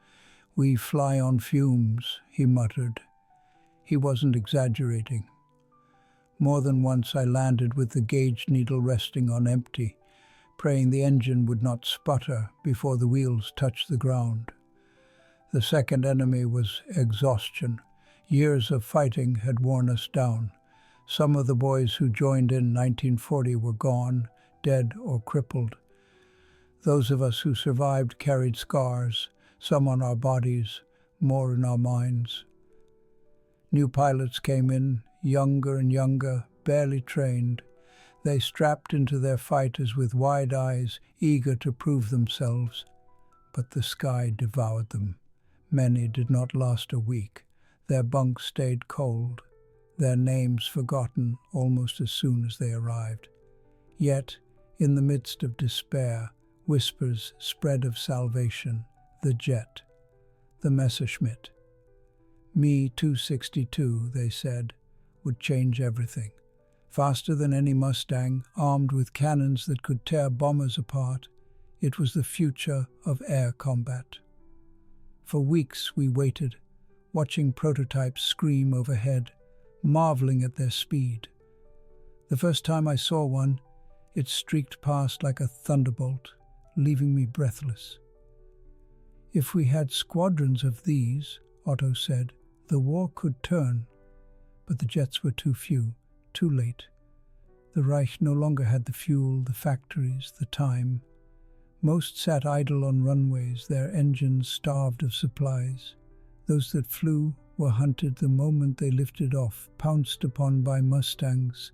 "We fly on fumes," he muttered. He wasn't exaggerating. More than once I landed with the gauge needle resting on empty, praying the engine would not sputter before the wheels touched the ground. The second enemy was exhaustion. Years of fighting had worn us down. Some of the boys who joined in 1940 were gone, dead or crippled. Those of us who survived carried scars, some on our bodies, more in our minds. New pilots came in, younger and younger, barely trained. They strapped into their fighters with wide eyes, eager to prove themselves. But the sky devoured them. Many did not last a week. Their bunks stayed cold, their names forgotten almost as soon as they arrived. Yet, in the midst of despair, whispers spread of salvation, the jet, the Messerschmitt. Me-262, they said, would change everything. Faster than any Mustang, armed with cannons that could tear bombers apart, it was the future of air combat. For weeks we waited, watching prototypes scream overhead, marveling at their speed. The first time I saw one, it streaked past like a thunderbolt, leaving me breathless. If we had squadrons of these, Otto said, the war could turn. But the jets were too few, too late. The Reich no longer had the fuel, the factories, the time. Most sat idle on runways, their engines starved of supplies. Those that flew were hunted the moment they lifted off, pounced upon by Mustangs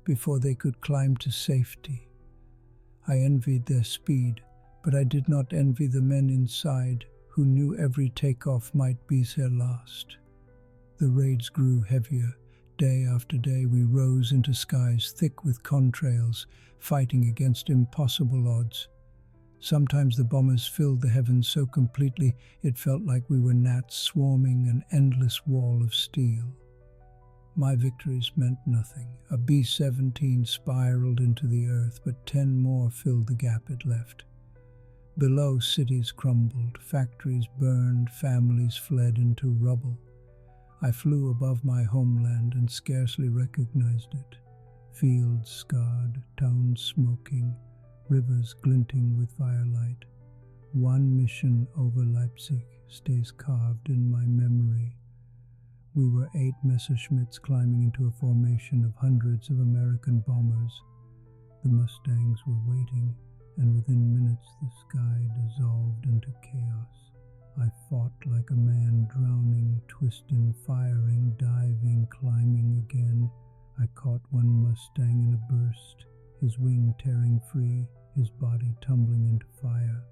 before they could climb to safety. I envied their speed, but I did not envy the men inside who knew every takeoff might be their last. The raids grew heavier. Day after day we rose into skies thick with contrails, fighting against impossible odds. Sometimes the bombers filled the heavens so completely it felt like we were gnats swarming an endless wall of steel. My victories meant nothing. A B-17 spiraled into the earth, but 10 more filled the gap it left. Below, cities crumbled, factories burned, families fled into rubble. I flew above my homeland and scarcely recognized it. Fields scarred, towns smoking, rivers glinting with firelight. One mission over Leipzig stays carved in my memory. We were 8 Messerschmitts climbing into a formation of hundreds of American bombers. The Mustangs were waiting, and within minutes the sky dissolved into chaos. I fought like a man drowning, twisting, firing, diving, climbing again. I caught one Mustang in a burst, his wing tearing free, his body tumbling into fire.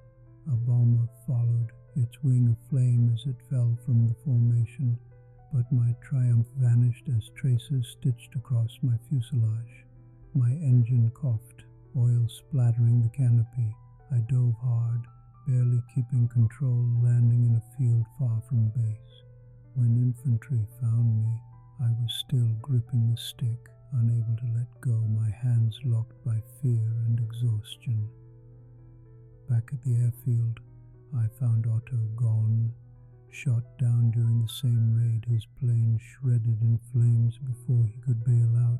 A bomber followed, its wing aflame as it fell from the formation. but my triumph vanished as traces stitched across my fuselage. My engine coughed, oil splattering the canopy. I dove hard, barely keeping control, landing in a field far from base. When infantry found me, I was still gripping the stick, unable to let go, my hands locked by fear and exhaustion. Back at the airfield, I found Otto gone, shot down during the same raid, his plane shredded in flames before he could bail out.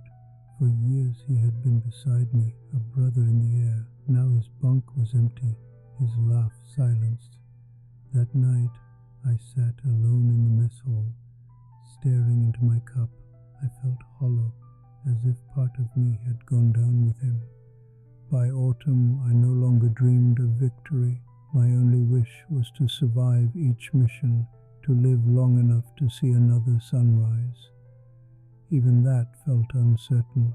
For years he had been beside me, a brother in the air. Now his bunk was empty, his laugh silenced. That night, I sat alone in the mess hall, staring into my cup. I felt hollow, as if part of me had gone down with him. By autumn, I no longer dreamed of victory. My only wish was to survive each mission, to live long enough to see another sunrise. Even that felt uncertain.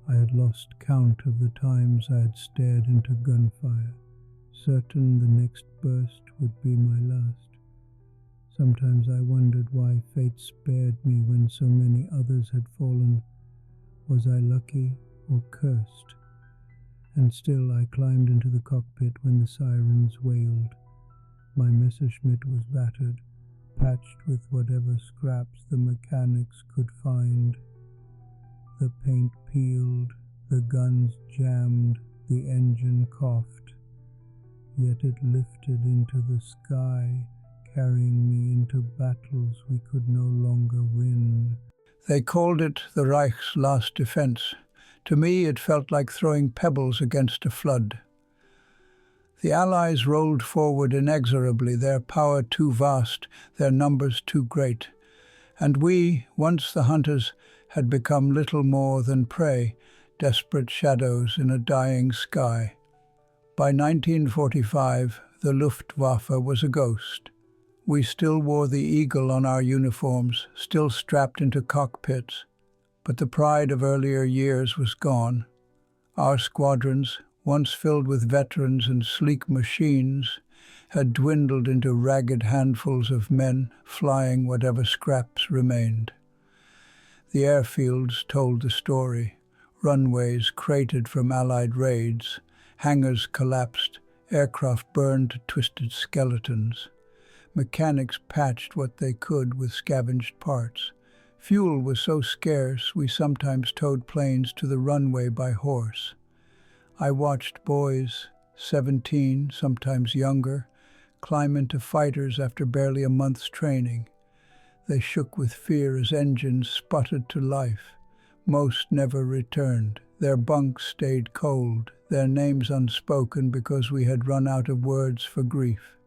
I had lost count of the times I had stared into gunfire, certain the next burst would be my last. Sometimes I wondered why fate spared me when so many others had fallen. Was I lucky or cursed? And still I climbed into the cockpit when the sirens wailed. My Messerschmitt was battered, patched with whatever scraps the mechanics could find. The paint peeled, the guns jammed, the engine coughed. Yet it lifted into the sky, carrying me into battles we could no longer win. They called it the Reich's last defense. To me, it felt like throwing pebbles against a flood. The Allies rolled forward inexorably, their power too vast, their numbers too great. And we, once the hunters, had become little more than prey, desperate shadows in a dying sky. By 1945, the Luftwaffe was a ghost. We still wore the eagle on our uniforms, still strapped into cockpits. But the pride of earlier years was gone. Our squadrons, once filled with veterans and sleek machines, had dwindled into ragged handfuls of men flying whatever scraps remained. The airfields told the story. Runways cratered from Allied raids, hangars collapsed, aircraft burned to twisted skeletons. Mechanics patched what they could with scavenged parts. Fuel was so scarce we sometimes towed planes to the runway by horse. I watched boys, 17, sometimes younger, climb into fighters after barely a month's training. They shook with fear as engines sputtered to life. Most never returned. Their bunks stayed cold, their names unspoken because we had run out of words for grief.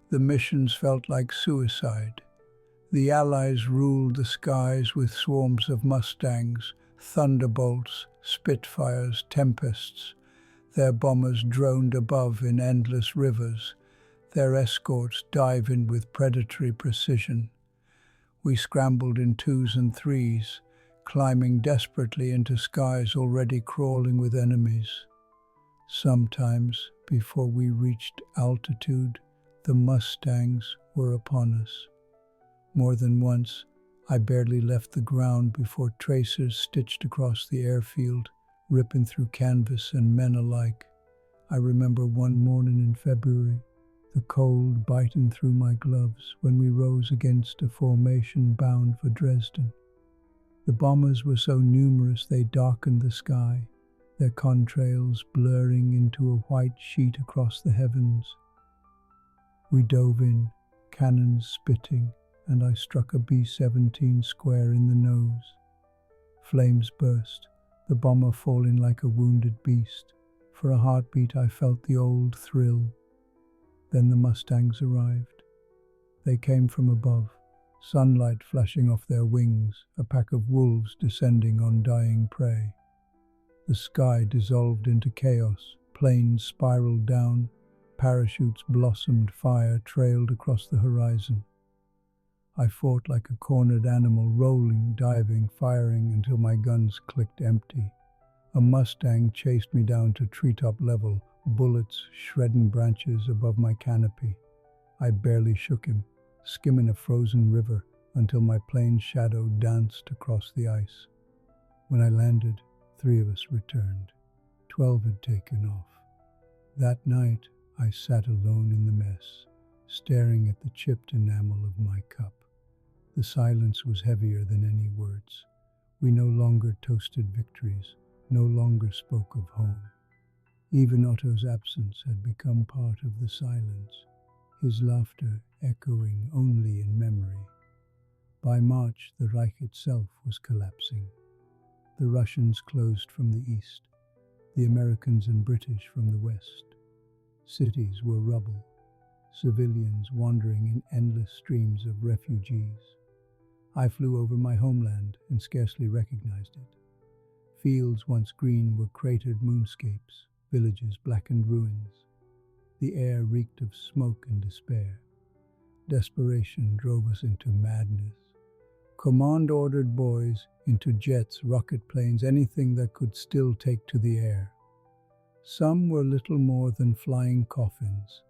The missions felt like suicide. The Allies ruled the skies with swarms of Mustangs, thunderbolts, Spitfires, Tempests. Their bombers droned above in endless rivers, their escorts diving with predatory precision. We scrambled in twos and threes, climbing desperately into skies already crawling with enemies. Sometimes, before we reached altitude, the Mustangs were upon us. More than once, I barely left the ground before tracers stitched across the airfield, ripping through canvas and men alike. I remember one morning in February, the cold biting through my gloves when we rose against a formation bound for Dresden. The bombers were so numerous they darkened the sky, their contrails blurring into a white sheet across the heavens. We dove in, cannons spitting, and I struck a B-17 square in the nose. Flames burst, the bomber falling like a wounded beast. For a heartbeat I felt the old thrill. Then the Mustangs arrived. They came from above, sunlight flashing off their wings, a pack of wolves descending on dying prey. The sky dissolved into chaos, planes spiraled down, parachutes blossomed, fire trailed across the horizon. I fought like a cornered animal, rolling, diving, firing until my guns clicked empty. A Mustang chased me down to treetop level, bullets shredding branches above my canopy. I barely shook him, skimming a frozen river until my plane's shadow danced across the ice. When I landed, 3 of us returned. 12 had taken off. That night, I sat alone in the mess, staring at the chipped enamel of my cup. The silence was heavier than any words. We no longer toasted victories, no longer spoke of home. Even Otto's absence had become part of the silence, his laughter echoing only in memory. By March, the Reich itself was collapsing. The Russians closed from the east, the Americans and British from the west. Cities were rubble, civilians wandering in endless streams of refugees. I flew over my homeland and scarcely recognized it. Fields once green were cratered moonscapes, villages blackened ruins. The air reeked of smoke and despair. Desperation drove us into madness. Command ordered boys into jets, rocket planes, anything that could still take to the air. Some were little more than flying coffins.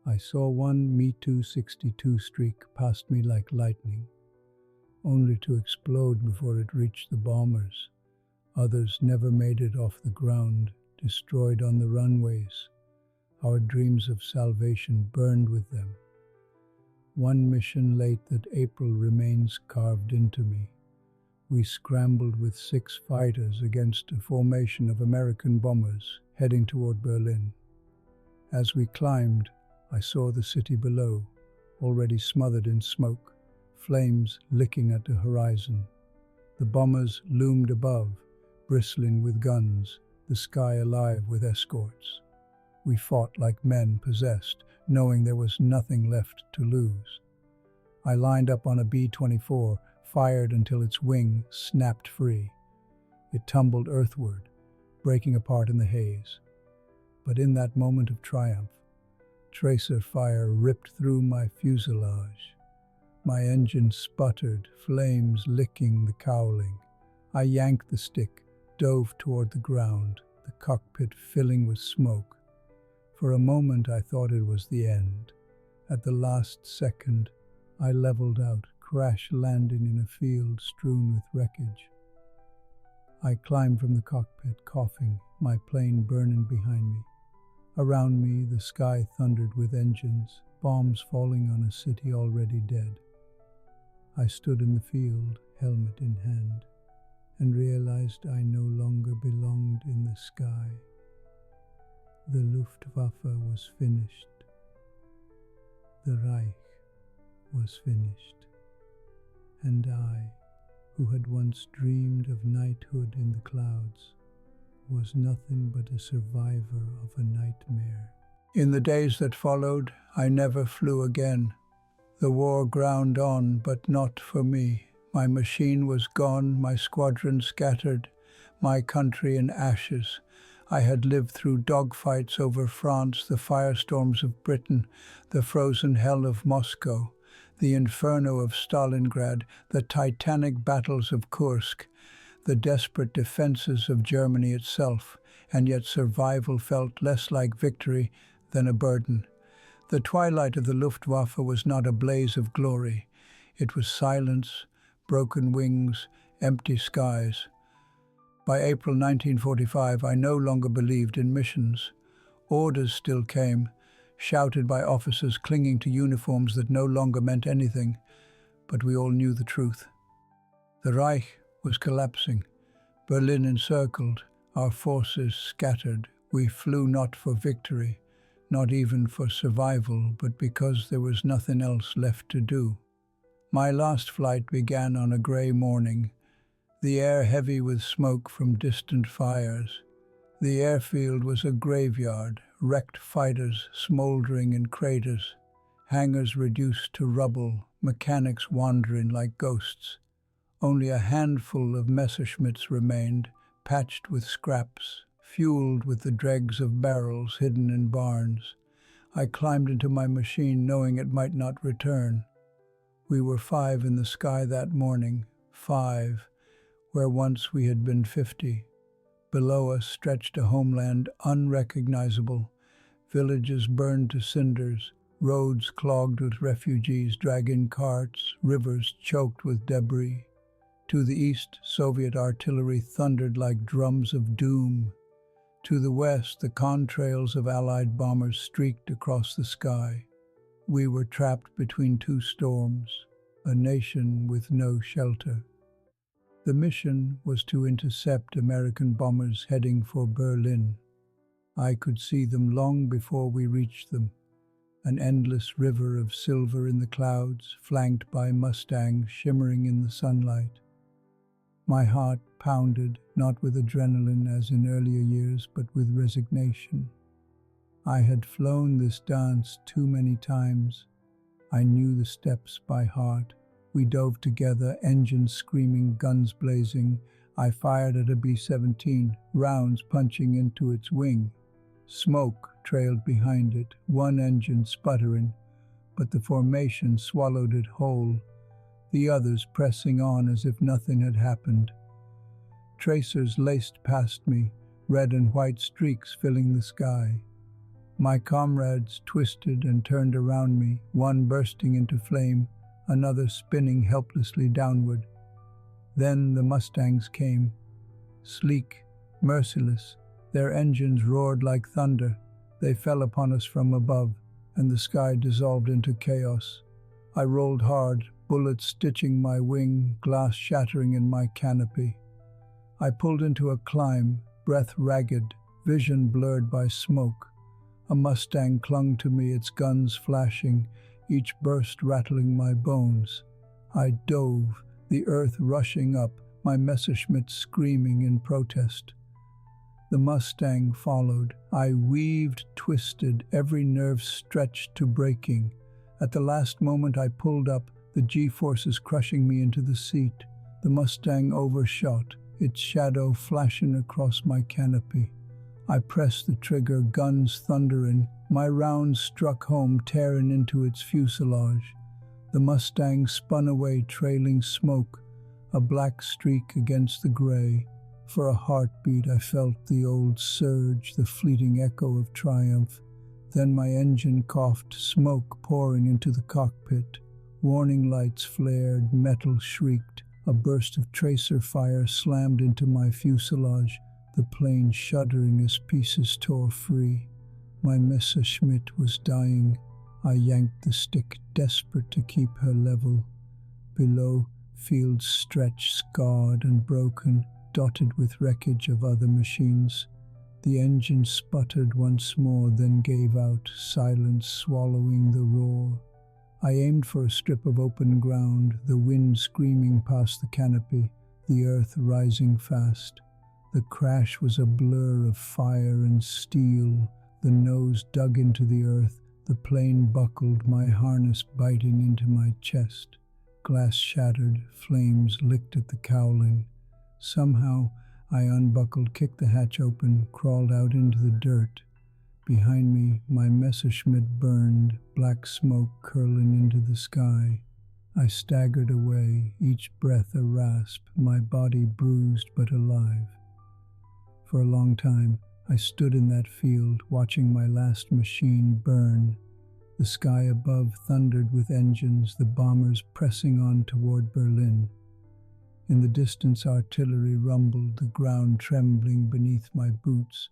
I saw one Me-262 streak past me like lightning, only to explode before it reached the bombers. Others never made it off the ground, destroyed on the runways. Our dreams of salvation burned with them. One mission late that April remains carved into me. We scrambled with 6 fighters against a formation of American bombers heading toward Berlin. As we climbed, I saw the city below, already smothered in smoke, flames licking at the horizon. The bombers loomed above, bristling with guns, the sky alive with escorts. We fought like men possessed, knowing there was nothing left to lose. I lined up on a B-24, fired until its wing snapped free. It tumbled earthward, breaking apart in the haze. But in that moment of triumph, tracer fire ripped through my fuselage. My engine sputtered, flames licking the cowling. I yanked the stick, dove toward the ground, the cockpit filling with smoke. For a moment I thought it was the end. At the last second, I leveled out, crash landing in a field strewn with wreckage. I climbed from the cockpit, coughing, my plane burning behind me. Around me, the sky thundered with engines, bombs falling on a city already dead. I stood in the field, helmet in hand, and realized I no longer belonged in the sky. The Luftwaffe was finished. The Reich was finished. And I, who had once dreamed of knighthood in the clouds, was nothing but a survivor of a nightmare. In the days that followed, I never flew again. The war ground on, but not for me. My machine was gone, my squadron scattered, my country in ashes. I had lived through dogfights over France, the firestorms of Britain, the frozen hell of Moscow, the inferno of Stalingrad, the titanic battles of Kursk, the desperate defenses of Germany itself, and yet survival felt less like victory than a burden. The twilight of the Luftwaffe was not a blaze of glory. It was silence, broken wings, empty skies. By April 1945, I no longer believed in missions. Orders still came, shouted by officers clinging to uniforms that no longer meant anything, but we all knew the truth. The Reich was collapsing, Berlin encircled, our forces scattered. We flew not for victory, not even for survival, but because there was nothing else left to do. My last flight began on a grey morning, the air heavy with smoke from distant fires. The airfield was a graveyard, wrecked fighters smouldering in craters, hangars reduced to rubble, mechanics wandering like ghosts. Only a handful of Messerschmitts remained, patched with scraps, fueled with the dregs of barrels hidden in barns. I climbed into my machine knowing it might not return. We were 5 in the sky that morning, 5, where once we had been 50. Below us stretched a homeland unrecognizable, villages burned to cinders, roads clogged with refugees dragging carts, rivers choked with debris. To the east, Soviet artillery thundered like drums of doom. To the west, the contrails of Allied bombers streaked across the sky. We were trapped between two storms, a nation with no shelter. The mission was to intercept American bombers heading for Berlin. I could see them long before we reached them, an endless river of silver in the clouds, flanked by Mustangs shimmering in the sunlight. My heart pounded, not with adrenaline as in earlier years, but with resignation. I had flown this dance too many times. I knew the steps by heart. We dove together, engines screaming, guns blazing. I fired at a B-17, rounds punching into its wing. Smoke trailed behind it, one engine sputtering, but the formation swallowed it whole, the others pressing on as if nothing had happened. Tracers laced past me, red and white streaks filling the sky. My comrades twisted and turned around me, one bursting into flame, another spinning helplessly downward. Then the Mustangs came, sleek, merciless. Their engines roared like thunder. They fell upon us from above, and the sky dissolved into chaos. I rolled hard, bullets stitching my wing, glass shattering in my canopy. I pulled into a climb, breath ragged, vision blurred by smoke. A Mustang clung to me, its guns flashing, each burst rattling my bones. I dove, the earth rushing up, my Messerschmitt screaming in protest. The Mustang followed. I weaved, twisted, every nerve stretched to breaking. At the last moment I pulled up, the G-forces crushing me into the seat. The Mustang overshot, its shadow flashing across my canopy. I pressed the trigger, guns thundering. My rounds struck home, tearing into its fuselage. The Mustang spun away, trailing smoke, a black streak against the gray. For a heartbeat I felt the old surge, the fleeting echo of triumph. Then my engine coughed, smoke pouring into the cockpit. Warning lights flared, metal shrieked. A burst of tracer fire slammed into my fuselage, the plane shuddering as pieces tore free. My Messerschmitt was dying. I yanked the stick, desperate to keep her level. Below, fields stretched, scarred and broken, dotted with wreckage of other machines. The engine sputtered once more, then gave out, silence swallowing the roar. I aimed for a strip of open ground, the wind screaming past the canopy, the earth rising fast. The crash was a blur of fire and steel. The nose dug into the earth, the plane buckled, my harness biting into my chest. Glass shattered, flames licked at the cowling. Somehow, I unbuckled, kicked the hatch open, crawled out into the dirt. Behind me, my Messerschmitt burned, black smoke curling into the sky. I staggered away, each breath a rasp, my body bruised but alive. For a long time, I stood in that field, watching my last machine burn. The sky above thundered with engines, the bombers pressing on toward Berlin. In the distance, artillery rumbled, the ground trembling beneath my boots.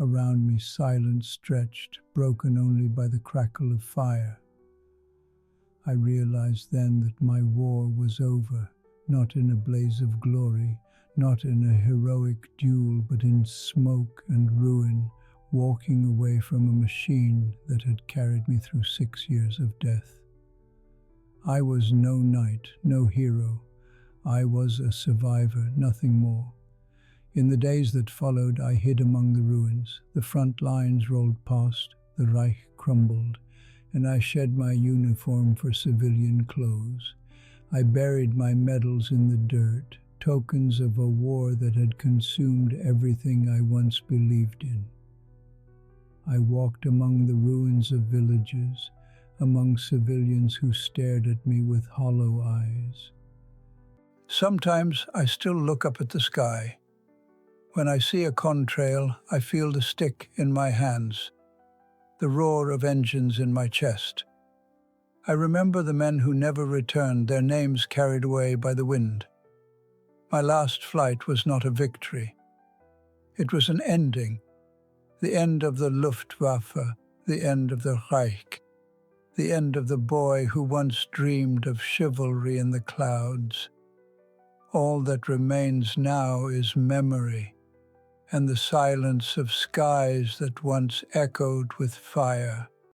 Around me, silence stretched, broken only by the crackle of fire. I realized then that my war was over, not in a blaze of glory, not in a heroic duel, but in smoke and ruin, walking away from a machine that had carried me through 6 years of death. I was no knight, no hero. I was a survivor, nothing more. In the days that followed, I hid among the ruins. The front lines rolled past, the Reich crumbled, and I shed my uniform for civilian clothes. I buried my medals in the dirt, tokens of a war that had consumed everything I once believed in. I walked among the ruins of villages, among civilians who stared at me with hollow eyes. Sometimes I still look up at the sky. When I see a contrail, I feel the stick in my hands, the roar of engines in my chest. I remember the men who never returned, their names carried away by the wind. My last flight was not a victory. It was an ending, the end of the Luftwaffe, the end of the Reich, the end of the boy who once dreamed of chivalry in the clouds. All that remains now is memory and the silence of skies that once echoed with fire.